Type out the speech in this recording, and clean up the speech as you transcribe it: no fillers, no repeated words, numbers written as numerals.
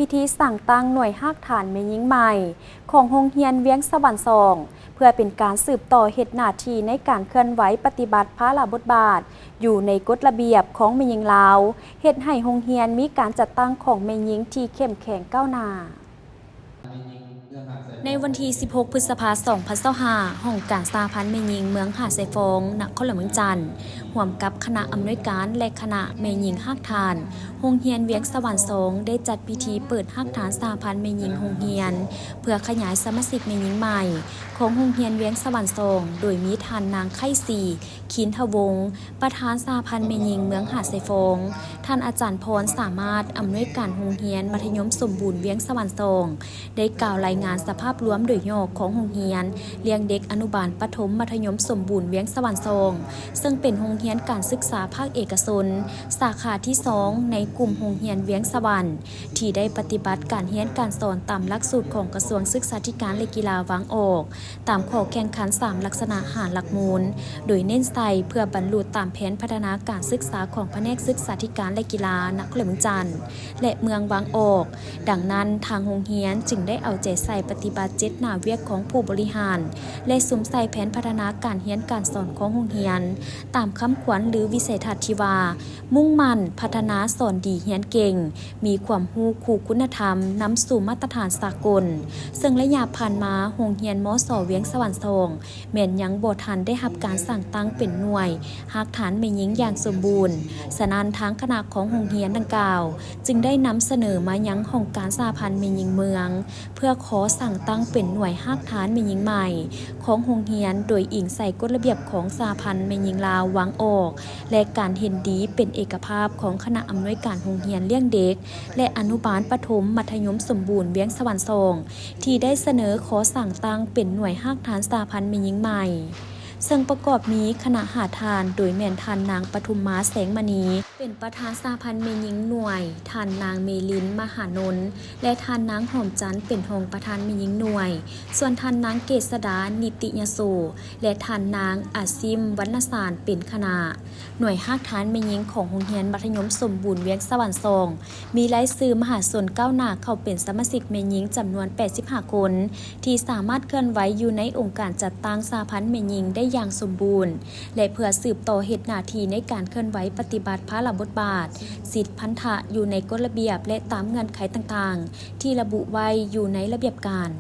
พิธีสั่งตั้งหน่วยฮักฐานแม่หญิงใหม่ของโรงเรียนเวียงสวรรค์2เพื่อเป็นการสืบต่อเหตุหน้าที่ในการเคลื่อนไหวปฏิบัติภาระบทบาทอยู่ในกฎระเบียบของแม่หญิงลาวเฮ็ดให้โรงเรียนมีการจัดตั้งของแม่หญิงที่เข้มแข็งก้าวหน้าในวันที่ 16 พฤษภาคม 2025 ห้องการสหพันธ์แม่หญิงเมืองหาดไซฟงนครหลวงเมืองจันทร์ร่วมกับคณะอำนวยการและคณะแม่หญิงฮักฐานโรงเรียนเวียงสวรรค์2ได้จัดพิธีเปิดฮักฐานสหพันธ์แม่หญิงโรงเรียนเพื่อขยายสมาชิกแม่หญิงใหม่ของโรงเรียนเวียงสวรรค์2โดยมีท่านนางไข่ศรีขินทวงศ์ประธานสหพันธ์แม่หญิงเมืองหาดไซฟงท่านอาจารย์พรสามารถอำนวยการโรงเรียนมัธยมสมบูรณ์เวียงสวรรค์2ได้กล่าวรายงานสภาพรวมโดยย่อของโรงเรียนเลี้ยงเด็กอนุบาลประถมมัธยมสมบูรณ์เวียงสวรรค์2ซึ่งเป็นโรงเรียนการศึกษาภาคเอกชนสาขาที่2ในกลุ่มโรงเรียนเวียงสวรรค์ที่ได้ปฏิบัติการเรียนการสอนตามหลักสูตรของกระทรวงศึกษาธิการและกีฬาวางออกตามข้อแข่งขัน3ลักษณะหารหลักมูลโดยเน้นใส่เพื่อบรรลุตามแผนพัฒนาการศึกษาของแผนกศึกษาธิการและกีฬานครหลวงจันทร์และเมืองวางออกดังนั้นทางโรงเรียนจึงได้เอาใจใส่ปฏิบัติ7หน้าเวียกของผู้บริหารและสุมใส่แผนพัฒนาการเรียนการสอนของโรงเรียนตามคำขวัญหรือวิสัยทัศน์ที่ว่ามุ่งมั่นพัฒนาสอนดีเรียนเก่งมีความรู้คู่คุณธรรมนำสู่มาตรฐานสากลซึ่งระยะผ่านมาโรงเรียนมส.เวียงสวรรค์แม้นยังบ่ทันได้รับการสั่งตั้งเป็นหน่วยฮักฐานแม่หญิงอย่างสมบูรณ์ฉะนั้นทางคณะของโรงเรียนดังกล่าวจึงได้นำเสนอมายังห้องการสหพันธ์แม่หญิงเมืองเพื่อขอสั่งตั้งเป็นหน่วยฮักฐานแม่หญิงใหม่ของโรงเรียนโดยอิงใส่กฎระเบียบของสหพันธ์แม่หญิงลาววางออกและการเห็นดีเป็นเอกภาพของคณะอำนวยการโรงเรียนเลี้ยงเด็กและอนุบาลประถมมัธยมสมบูรณ์เวียงสวรรค์ที่ได้เสนอขอสั่งตั้งเป็นหน่วยฮักฐานสหพันธ์แม่หญิงใหม่ซึ่งประกอบมีคณะหาทานโดยแม่นทานนางปทุมมาแสงมณีเป็นประธานสหพันธ์แม่หญิงหน่วยทานนางเมลินมหานนท์และทานนางหอมจันทร์เป็นรองประธานแม่หญิงหน่วยส่วนทานนางเกษดานิติยโสและทานนางอาซิมวรรณสารเป็นคณะหน่วยฮักฐานแม่หญิงของโรงเรียนมัธยมสมบูรณ์เวียงสวรรค์มีรายชื่อมหาชนก้าวหน้าเข้าเป็นสมาชิกแม่หญิงจำนวน85คนที่สามารถเคลื่อนไหวอยู่ในองค์การจัดตั้งสหพันธ์แม่หญิงได้อย่างสมบูรณ์และเพื่อสืบต่อเหตุหน้าที่ในการเคลื่อนไหวปฏิบัติภาระบทบาทสิทธิพันธะอยู่ในกฎระเบียบและตามเงื่อนไขต่างๆที่ระบุไว้อยู่ในระเบียบการ